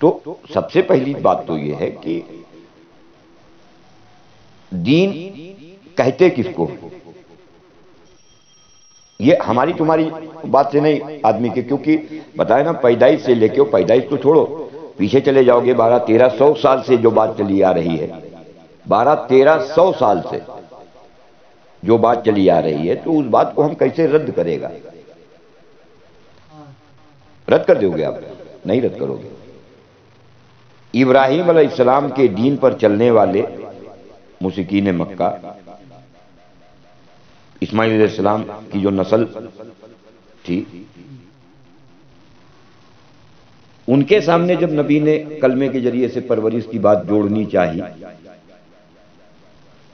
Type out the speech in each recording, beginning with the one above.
تو سب سے پہلی بات تو یہ ہے کہ دین کہتے کس کو؟ یہ ہماری تمہاری بات سے نہیں آدمی کے، کیونکہ بتائے نا پیدائش سے لے کے، پیدائش تو چھوڑو، پیچھے چلے جاؤ گے 1200-1300 سال سے جو بات چلی آ رہی ہے، 1200-1300 سال سے جو بات چلی آ رہی ہے، تو اس بات کو ہم کیسے رد کرے گا؟ رد کر دو گے آپ؟ نہیں رد کرو گے۔ ابراہیم علیہ السلام کے دین پر چلنے والے مشرکین مکہ، اسماعیل علیہ السلام کی جو نسل تھی، ان کے سامنے جب نبی نے کلمے کے ذریعے سے پرورش کی بات جوڑنی چاہی،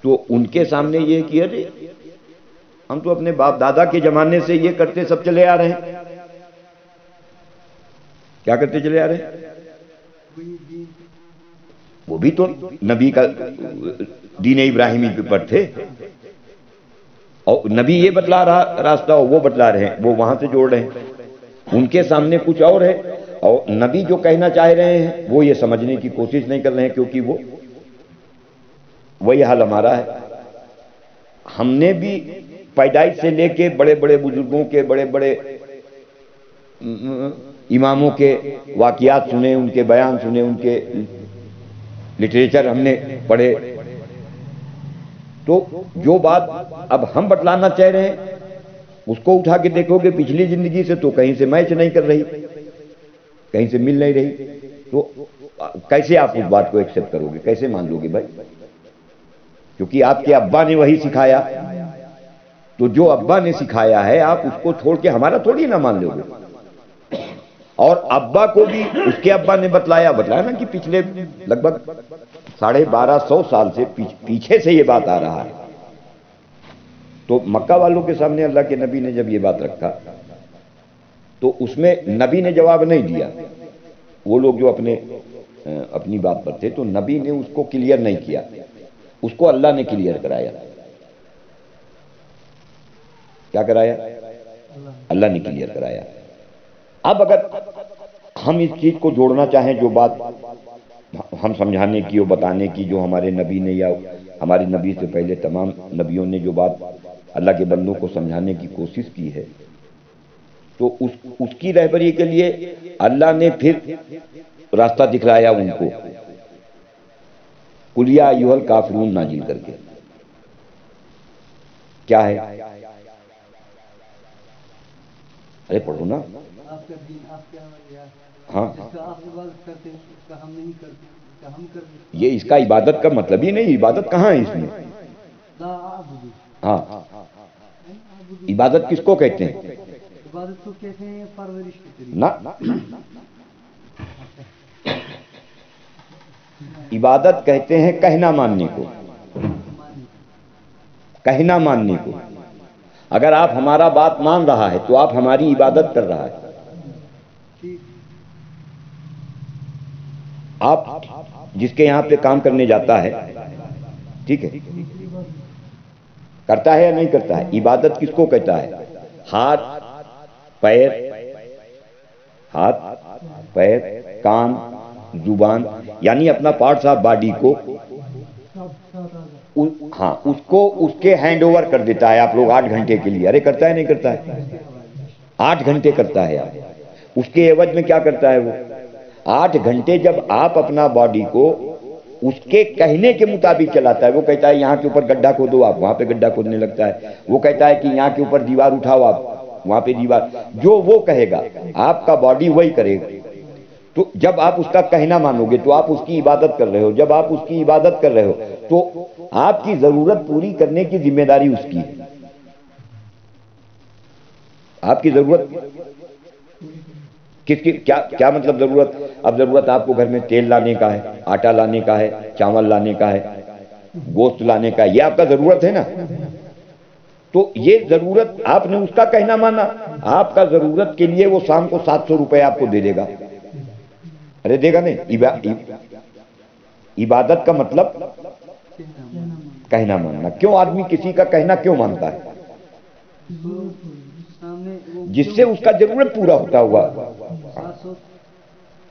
تو ان کے سامنے یہ کیا جی ہم تو اپنے باپ دادا کے زمانے سے یہ کرتے سب چلے آ رہے ہیں۔ کیا کرتے چلے آ رہے ہیں؟ وہ بھی تو نبی کا دین ابراہیمی پر تھے، اور نبی یہ بتلا رہا راستہ، وہ بتلا رہے ہیں، وہ وہاں سے جوڑ رہے ہیں۔ ان کے سامنے کچھ اور ہے، اور نبی جو کہنا چاہ رہے ہیں وہ یہ سمجھنے کی کوشش نہیں کر رہے ہیں، کیونکہ وہ وہی حال ہمارا ہے۔ ہم نے بھی پیدائش سے لے کے بڑے بڑے بزرگوں کے، بڑے بڑے اماموں کے واقعات سنے، ان کے بیان سنے، ان کے لٹریچر ہم نے پڑھے، تو جو بات اب ہم بتلانا چاہ رہے ہیں اس کو اٹھا کے دیکھو گے پچھلی زندگی سے تو کہیں سے میچ نہیں کر رہی، کہیں سے مل نہیں رہی، تو کیسے آپ اس بات کو ایکسپٹ کرو گے؟ کیسے مان لو گے بھائی؟ کیونکہ آپ کے ابا نے وہی سکھایا، تو جو ابا نے سکھایا ہے آپ اس کو چھوڑ کے ہمارا تھوڑی نہ مان لو گے۔ اور ابا کو بھی اس کے ابا نے بتلایا نا کہ پچھلے لگ بھگ 1250 سال سے پیچھے سے یہ بات آ رہا ہے۔ تو مکہ والوں کے سامنے اللہ کے نبی نے جب یہ بات رکھا تو اس میں نبی نے جواب نہیں دیا، وہ لوگ جو اپنی بات پر تھے، تو نبی نے اس کو کلیئر نہیں کیا، اس کو اللہ نے کلیئر کرایا۔ کیا کرایا؟ اللہ نے کلیئر کرایا۔ اب اگر ہم اس چیز کو جوڑنا چاہیں، جو بات ہم سمجھانے کی اور بتانے کی، جو ہمارے نبی نے یا ہمارے نبی سے پہلے تمام نبیوں نے جو بات اللہ کے بندوں کو سمجھانے کی کوشش کی ہے، تو اس کی رہبری کے لیے اللہ نے پھر راستہ دکھلایا ان کو، قل یا ایھا الکافرون نازل کر کے۔ کیا ہے؟ ارے پڑھو نا۔ ہاں، یہ اس کا عبادت کا مطلب ہی نہیں، عبادت کہاں ہے اس میں؟ ہاں، عبادت کس کو کہتے ہیں؟ عبادت کو کہتے ہیں پرورش کے طریقے۔ نہ، عبادت کہتے ہیں کہنا ماننے کو، کہنا ماننے کو۔ اگر آپ ہمارا بات مان رہا ہے تو آپ ہماری عبادت کر رہا ہے۔ آپ جس کے یہاں پہ کام کرنے جاتا ہے، ٹھیک ہے، کرتا ہے یا نہیں کرتا ہے؟ عبادت کس کو کہتا ہے؟ ہاتھ پیر کان زبان، یعنی اپنا پارٹس آف باڈی کو، ہاں، اس کو اس کے ہینڈ اوور کر دیتا ہے۔ آپ لوگ 8 گھنٹے کے لیے، ارے کرتا ہے نہیں کرتا ہے؟ 8 گھنٹے کرتا ہے۔ آپ اس کے عوض میں کیا کرتا ہے؟ وہ 8 گھنٹے جب آپ اپنا باڈی کو اس کے کہنے کے مطابق چلاتا ہے، وہ کہتا ہے یہاں کے اوپر گڈھا کھودو، آپ وہاں پہ گڈھا کھودنے لگتا ہے۔ وہ کہتا ہے کہ یہاں کے اوپر دیوار اٹھاؤ، آپ وہاں پہ دیوار، جو وہ کہے گا آپ کا باڈی وہی کرے گا۔ تو جب آپ اس کا کہنا مانو گے تو آپ اس کی عبادت کر رہے ہو۔ جب آپ اس کی عبادت کر رہے ہو تو آپ کی ضرورت پوری کرنے کی ذمہ داری اس کی ہے۔ آپ کی ضرورت کس کی؟ کیا مطلب ضرورت؟ اب ضرورت آپ کو گھر میں تیل لانے کا ہے، آٹا لانے کا ہے، چاول لانے کا ہے، گوشت لانے کا ہے، یہ آپ کا ضرورت ہے نا۔ تو یہ ضرورت آپ نے اس کا کہنا مانا، آپ کا ضرورت کے لیے وہ شام کو 700 روپے آپ کو دے دے گا۔ ارے دے گا نہیں؟ عبادت کا مطلب کہنا ماننا۔ کیوں آدمی کسی کا کہنا کیوں مانتا ہے؟ جس سے اس کا ضرورت پورا ہوتا ہوا۔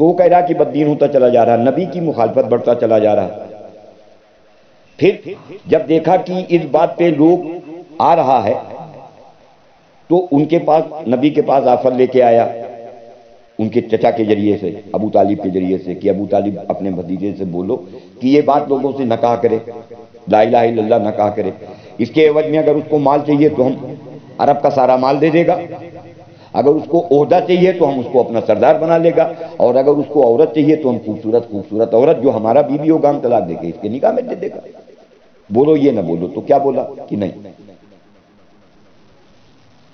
تو وہ کہہ رہا کہ بددین ہوتا چلا جا رہا، نبی کی مخالفت بڑھتا چلا جا رہا۔ پھر جب دیکھا کہ اس بات پہ لوگ آ رہا ہے تو ان کے پاس، نبی کے پاس آفر لے کے آیا ان کے چچا کے ذریعے سے، ابو طالب کے ذریعے سے، کہ ابو طالب اپنے بھتیجے سے بولو کہ یہ بات لوگوں سے نہ کہا کرے، لا الہ الا اللہ نہ کہا کرے، اس کے عوض میں اگر اس کو مال چاہیے تو ہم عرب کا سارا مال دے دے گا، اگر اس کو عہدہ چاہیے تو ہم اس کو اپنا سردار بنا لے گا، اور اگر اس کو عورت چاہیے تو ہم خوبصورت عورت جو ہمارا بیوی ہوگا ہم طلاق دے کے اس کے نکاح میں دے دے گا۔ بولو یہ نہ بولو، تو کیا بولا کہ نہیں۔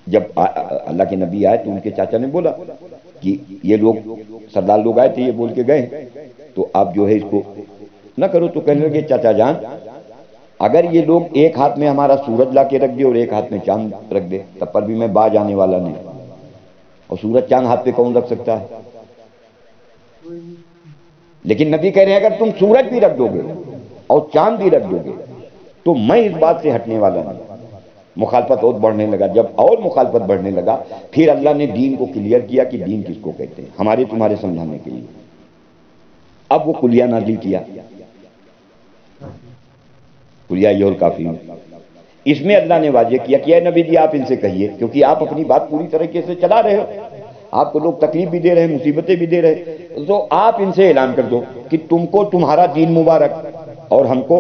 جب اللہ کے نبی آئے تو ان کے چاچا نے بولا کہ یہ لوگ سردار لوگ آئے تھے، یہ بول کے گئے تو آپ جو ہے اس کو نہ کرو۔ تو کہنے لگے چاچا جان اگر یہ لوگ ایک ہاتھ میں ہمارا سورج لا کے رکھ دے اور ایک ہاتھ میں چاند رکھ دے تب پر بھی میں باز آنے والا نہیں، اور سورج چاند ہاتھ پہ کون رکھ سکتا ہے؟ لیکن نبی کہہ رہے ہیں اگر تم سورج بھی رکھ دو گے اور چاند بھی رکھ دو گے تو میں اس بات سے ہٹنے والا نہیں۔ مخالفت اور بڑھنے لگا، جب اور مخالفت بڑھنے لگا پھر اللہ نے دین کو کلیئر کیا کہ دین کس کو کہتے ہیں، ہمارے تمہارے سمجھانے کے لیے۔ اب وہ کلیہ نازل کیا، کلیہ یہ الکافرون، اس میں اللہ نے واضح کیا کہ اے نبی جی آپ ان سے کہیے، کیونکہ آپ اپنی بات پوری طریقے سے چلا رہے ہو، آپ کو لوگ تکلیف بھی دے رہے ہیں، مصیبتیں بھی دے رہے، تو آپ ان سے اعلان کر دو کہ تم کو تمہارا دین مبارک اور ہم کو،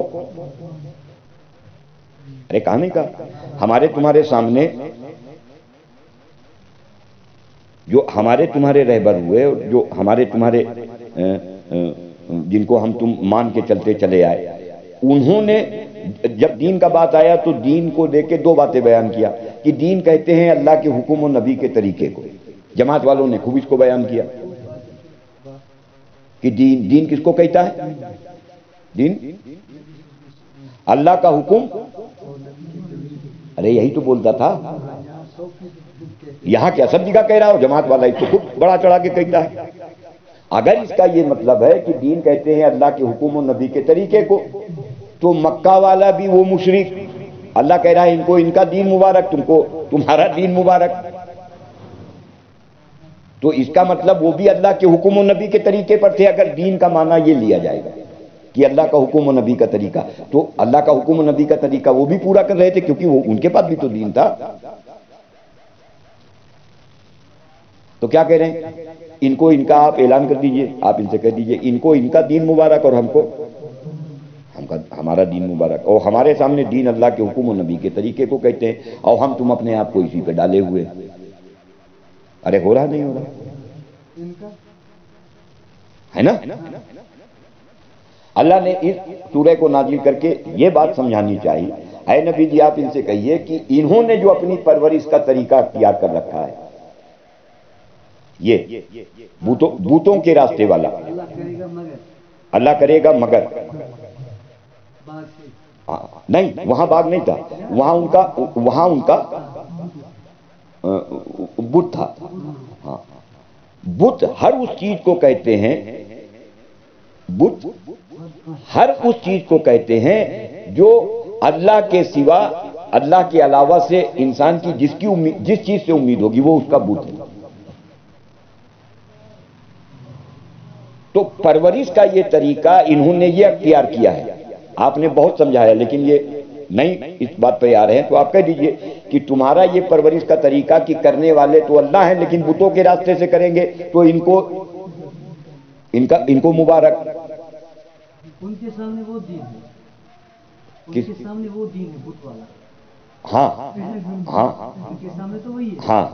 ارے کہا نہیں کہا، ہمارے تمہارے سامنے جو ہمارے تمہارے رہبر ہوئے، جو ہمارے تمہارے جن کو ہم تم مان کے چلتے چلے آئے، انہوں نے جب دین کا بات آیا تو دین کو لے کے دو باتیں بیان کیا کہ دین کہتے ہیں اللہ کے حکم و نبی کے طریقے کو۔ جماعت والوں نے خوب اس کو بیان کیا کہ دین کس کو کہتا ہے؟ دین اللہ کا حکم، ارے یہی تو بولتا تھا، یہاں کیا سب جگہ کہہ رہا ہو، جماعت والا اس کو خود بڑا چڑھا کے کہتا ہے۔ اگر اس کا یہ مطلب ہے کہ دین کہتے ہیں اللہ کے حکم و نبی کے طریقے کو، تو مکہ والا بھی وہ مشرک، اللہ کہہ رہا ہے ان کو ان کا دین مبارک، تم کو تمہارا دین مبارک، تو اس کا مطلب وہ بھی اللہ کے حکم و نبی کے طریقے پر تھے۔ اگر دین کا معنی یہ لیا جائے گا کہ اللہ کا حکم و نبی کا طریقہ، تو اللہ کا حکم و نبی کا طریقہ وہ بھی پورا کر رہے تھے، کیونکہ وہ ان کے پاس بھی تو دین تھا۔ تو کیا کہہ رہے ہیں؟ ان کو ان کا آپ اعلان کر دیجئے، آپ ان سے کہہ دیجئے ان کو ان کا دین مبارک اور ہم کو ہمارا دین مبارک، اور ہمارے سامنے دین اللہ کے حکم و نبی کے طریقے کو کہتے ہیں، اور ہم تم اپنے آپ کو اسی پہ ڈالے ہوئے۔ ارے ہو رہا نہیں ہو رہا ہے نا؟ اللہ نے اس سورہ کو نازل کر کے یہ بات سمجھانی چاہیے، اے نبی جی آپ ان سے کہیے کہ انہوں نے جو اپنی پرورش کا طریقہ اختیار کر رکھا ہے، یہ بوتوں کے راستے والا، اللہ کرے گا مگر نہیں، وہاں باغ نہیں تھا، وہاں ان کا بت تھا۔ ہاں، بت ہر اس چیز کو کہتے ہیں، بت ہر اس چیز کو کہتے ہیں جو اللہ کے سوا، اللہ کے علاوہ سے انسان کی جس چیز سے امید ہوگی وہ اس کا بت ہے۔ تو پرورش کا یہ طریقہ انہوں نے یہ اختیار کیا ہے، آپ نے بہت سمجھایا لیکن یہ نہیں اس بات پہ آ رہے ہیں، تو آپ کہہ دیجئے کہ تمہارا یہ پرورش کا طریقہ کہ کرنے والے تو اللہ ہیں لیکن بتوں کے راستے سے کریں گے تو ان کو مبارک۔ ان کے سامنے وہ دین ہے، ان کے سامنے وہ دین ہے بت والا۔ ہاں ہاں ان کے سامنے تو وہی ہے، ہاں،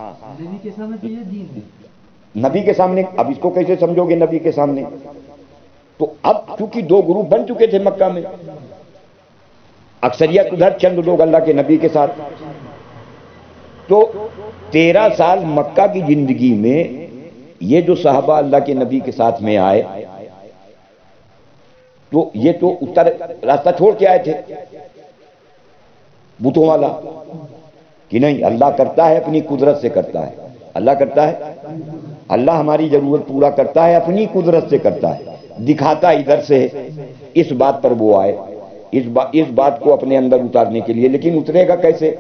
نبی کے سامنے تو یہ دین ہے۔ نبی کے سامنے اب اس کو کیسے سمجھو گے نبی کے سامنے؟ تو اب چونکہ دو گروپ بن چکے تھے مکہ میں، اکثریت ادھر، چند لوگ اللہ کے نبی کے ساتھ، تو 13 سال مکہ کی زندگی میں یہ جو صحابہ اللہ کے نبی کے ساتھ میں آئے تو یہ تو اتر راستہ چھوڑ کے آئے تھے بتوں والا، کہ نہیں اللہ کرتا ہے اپنی قدرت سے کرتا ہے، اللہ کرتا ہے، اللہ ہماری ضرورت پورا کرتا ہے اپنی قدرت سے کرتا ہے، دکھاتا ادھر سے ہے۔ اس بات پر وہ آئے، اس بات کو اپنے اندر اتارنے کے لیے، لیکن اترے گا کیسے؟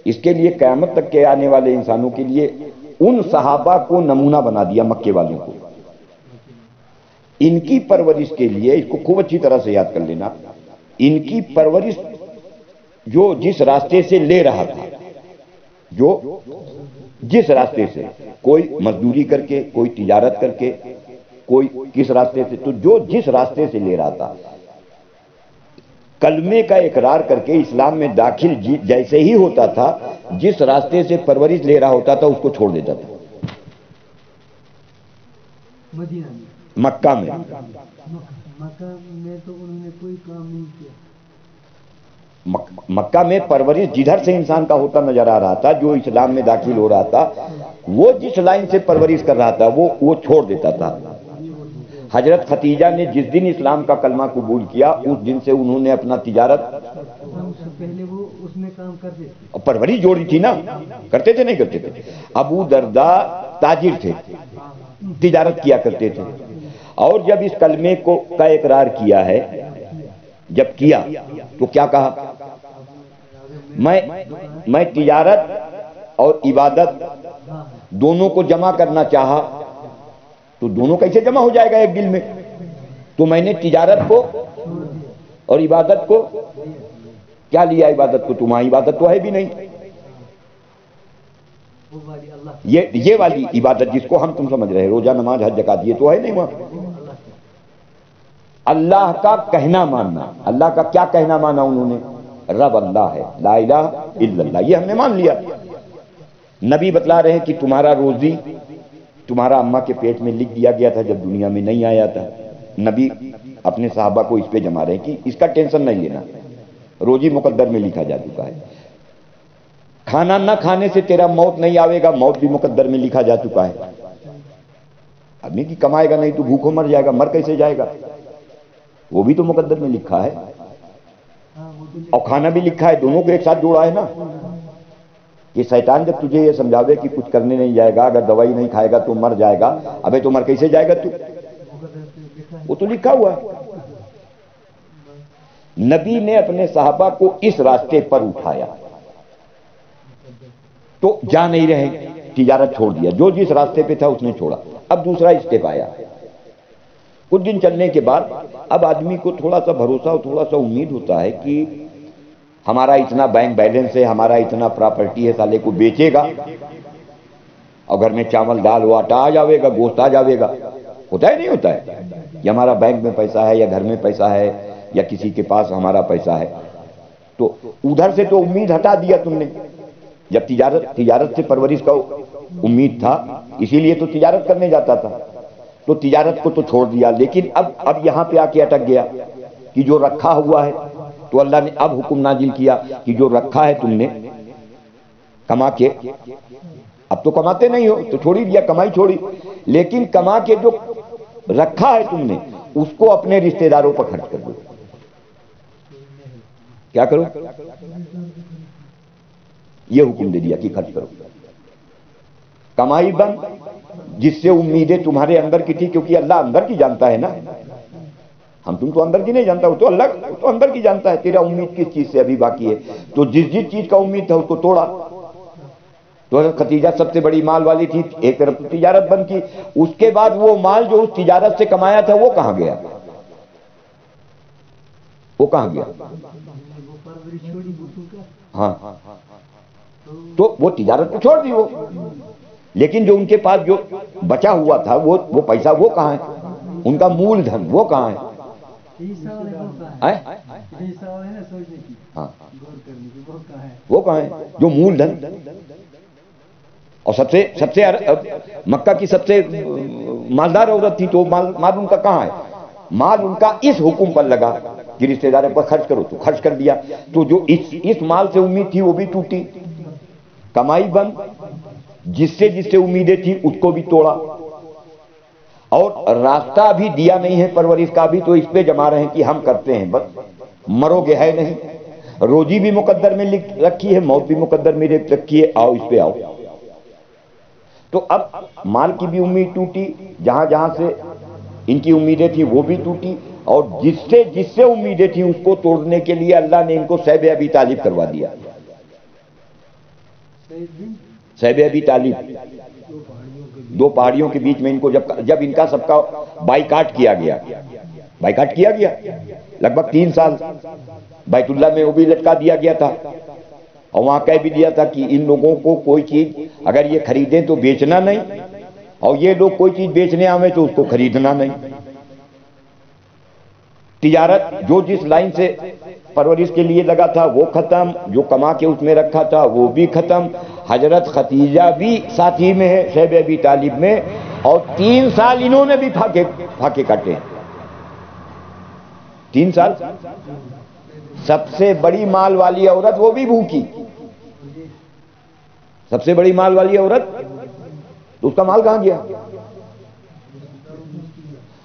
اس کے لیے قیامت تک کے آنے والے انسانوں کے لیے ان صحابہ کو نمونہ بنا دیا، مکے والوں کو ان کی پرورش کے لیے، اس کو خوب اچھی طرح سے یاد کر لینا، ان کی پرورش جو جس راستے سے لے رہا تھا، جو جس راستے سے، کوئی مزدوری کر کے، کوئی تجارت کر کے، کوئی کس راستے سے، تو جو جس راستے سے لے رہا تھا، کلمے کا اقرار کر کے اسلام میں داخل جیسے ہی ہوتا تھا، جس راستے سے پرورش لے رہا ہوتا تھا اس کو چھوڑ دیتا تھا۔ مدینہ میں، مکہ میں مکہ میں تو انہوں نے کوئی کام نہیں کیا۔ مکہ میں پرورش جدھر سے انسان کا ہوتا نظر آ رہا تھا، جو اسلام میں داخل ہو رہا تھا، وہ جس لائن سے پرورش کر رہا تھا وہ چھوڑ دیتا تھا۔ حضرت ختیجہ نے جس دن اسلام کا کلمہ قبول کیا، اس دن سے انہوں نے اپنا تجارت، اس سے پہلے وہ اس میں کام کرتے تھے، پرورش جوڑی تھی نا، کرتے تھے نہیں کرتے تھے؟ ابو درداء تاجر تھے، تجارت کیا کرتے تھے، اور جب اس کلمے کا اقرار کیا ہے، جب کیا تو کیا کہا؟ میں تجارت اور عبادت دونوں کو جمع کرنا چاہا، تو دونوں کیسے جمع ہو جائے گا ایک دل میں؟ تو میں نے تجارت کو اور عبادت کو کیا لیا؟ عبادت کو، تمہاری عبادت تو ہے بھی نہیں، یہ والی عبادت جس کو ہم تم سمجھ رہے، روزہ نماز حج زکات، یہ تو ہے نہیں وہاں۔ اللہ کا کہنا ماننا، اللہ کا کیا کہنا مانا انہوں نے؟ رب اللہ ہے، لا الہ الا اللہ، یہ ہم نے مان لیا۔ نبی بتلا رہے ہیں کہ تمہارا روزی تمہارا اماں کے پیٹ میں لکھ دیا گیا تھا جب دنیا میں نہیں آیا تھا۔ نبی اپنے صحابہ کو اس پہ جما رہے ہیں کہ اس کا ٹینشن نہیں لینا، روزی مقدر میں لکھا جا چکا ہے، کھانا نہ کھانے سے تیرا موت نہیں آئے گا، موت بھی مقدر میں لکھا جا چکا ہے۔ آدمی کی کمائے گا نہیں تو بھوکوں مر جائے گا، مر کیسے جائے گا؟ وہ بھی تو مقدر میں لکھا ہے، اور کھانا بھی لکھا ہے، دونوں کو ایک ساتھ جوڑا ہے نا۔ کہ شیطان جب تجھے یہ سمجھاوے کہ کچھ کرنے نہیں جائے گا، اگر دوائی نہیں کھائے گا تو مر جائے گا، ابے تو مر کیسے جائے گا تو؟ وہ تو لکھا ہوا ہے۔ نبی نے اپنے صحابہ کو اس راستے پر اٹھایا تو جا نہیں رہے، تجارت چھوڑ دیا، جو جس راستے پہ تھا اس نے چھوڑا۔ اب دوسرا اسٹیپ آیا، کچھ دن چلنے کے بعد اب آدمی کو تھوڑا سا بھروسہ اور تھوڑا سا امید ہوتا ہے کہ ہمارا اتنا بینک بیلنس ہے، ہمارا اتنا پراپرٹی ہے، سالے کو بیچے گا اور گھر میں چاول دال ہو، آٹا آ جاوے گا، گوشت آ جاوے گا۔ ہوتا ہے نہیں ہوتا ہے؟ یا ہمارا بینک میں پیسہ ہے، یا گھر میں پیسہ ہے، یا کسی کے پاس ہمارا پیسہ ہے، تو ادھر سے تو امید ہٹا دیا تم نے۔ جب تجارت سے پرورش کا امید تھا، اسی لیے تو تجارت کرنے جاتا تھا، تو تجارت کو تو چھوڑ دیا، لیکن اب یہاں پہ آ کے اٹک گیا کہ جو رکھا ہوا ہے، تو اللہ نے اب حکم نازل کیا کہ جو رکھا ہے تم نے کما کے، اب تو کماتے نہیں ہو تو چھوڑ ہی دیا، کمائی چھوڑی، لیکن کما کے جو رکھا ہے تم نے اس کو اپنے رشتہ داروں پر خرچ کر دو۔ کیا کرو؟ یہ حکم دے دیا کہ خرچ کرو، کمائی بند، جس سے امیدیں تمہارے اندر کی تھی، کیونکہ اللہ اندر کی جانتا ہے نا، ہم تم تو اندر کی نہیں جانتا، وہ تو اللہ تو اندر کی جانتا ہے تیرا امید کس چیز سے ابھی باقی ہے، تو جس چیز کا امید تھا اس کو توڑا۔ تو حضرت ختیجہ سب سے بڑی مال والی تھی، ایک طرف تو تجارت بند کی، اس کے بعد وہ مال جو اس تجارت سے کمایا تھا وہ کہاں گیا؟ وہ کہاں گیا؟ ہاں، تو وہ تجارت کو چھوڑ دی وہ، لیکن جو ان کے پاس جو بچا ہوا تھا وہ پیسہ وہ کہاں ہے؟ ان کا مول دھن وہ کہاں ہے؟ وہ کہاں ہے جو مول دھن؟ اور سب سے مکہ کی سب سے مالدار عورت تھی، تو مال ان کا کہاں ہے؟ مال ان کا اس حکم پر لگا کہ رشتہ داروں پر خرچ کرو، تو خرچ کر دیا، تو جو اس مال سے امید تھی وہ بھی ٹوٹی، کمائی بند، جس سے امیدیں تھی اس کو بھی توڑا، اور راستہ بھی دیا نہیں ہے پرورش کا بھی، تو اس پہ جما رہے ہیں کہ ہم کرتے ہیں، بس مرو گے ہے نہیں، روزی بھی مقدر میں لکھ رکھی ہے، موت بھی مقدر میں لکھ رکھی ہے، آؤ اس پہ آؤ۔ تو اب مال کی بھی امید ٹوٹی، جہاں سے ان کی امیدیں تھیں وہ بھی ٹوٹی، اور جس سے امیدیں تھیں اس کو توڑنے کے لیے اللہ نے ان کو صہب ابی طالب کروا دیا۔ صہب ابی طالب دو پہاڑیوں کے بیچ میں ان کو جب ان کا سب کا بائیکاٹ کیا گیا لگ بھگ 3 سال بیت اللہ میں وہ بھی لٹکا دیا گیا تھا، اور وہاں کہہ بھی دیا تھا کہ ان لوگوں کو کوئی چیز اگر یہ خریدیں تو بیچنا نہیں، اور یہ لوگ کوئی چیز بیچنے آویں تو اس کو خریدنا نہیں۔ تجارت جو جس لائن سے پرورش کے لیے لگا تھا وہ ختم، جو کما کے اس میں رکھا تھا وہ بھی ختم۔ حضرت خدیجہ بھی ساتھی میں ہے شیب ابی طالب میں، اور 3 سال انہوں نے بھی پھاکے کاٹے، 3 سال۔ سب سے بڑی مال والی عورت وہ بھی بھوکی، سب سے بڑی مال والی عورت، تو اس کا مال کہاں گیا؟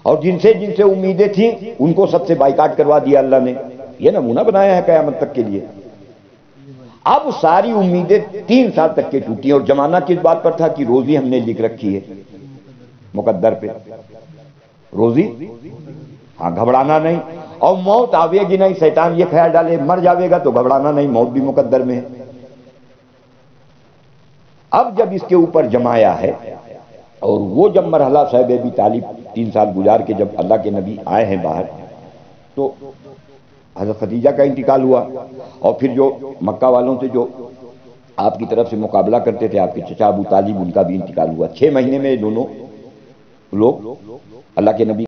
اور جن سے امیدیں تھیں ان کو سب سے بائیکاٹ کروا دیا اللہ نے۔ یہ نمونہ بنایا ہے قیامت تک کے لیے۔ اب ساری امیدیں 3 سال تک کے ٹوٹی، اور زمانہ کس بات پر تھا کہ روزی ہم نے لکھ رکھی ہے مقدر پہ، روزی، ہاں گھبرانا نہیں، اور موت آوے گی نہیں۔ شیطان یہ خیال ڈالے مر جاوے گا تو گھبرانا نہیں، موت بھی مقدر میں ہے۔ اب جب اس کے اوپر جمایا ہے، اور وہ جب مرحلہ صاحب ابی طالب 3 سال گزار کے جب اللہ کے نبی آئے ہیں باہر، تو حضرت خدیجہ کا انتقال ہوا، اور پھر جو مکہ والوں سے جو آپ کی طرف سے مقابلہ کرتے تھے آپ کے چچا ابو طالب، ان کا بھی انتقال ہوا۔ 6 مہینے میں دونوں لوگ اللہ کے نبی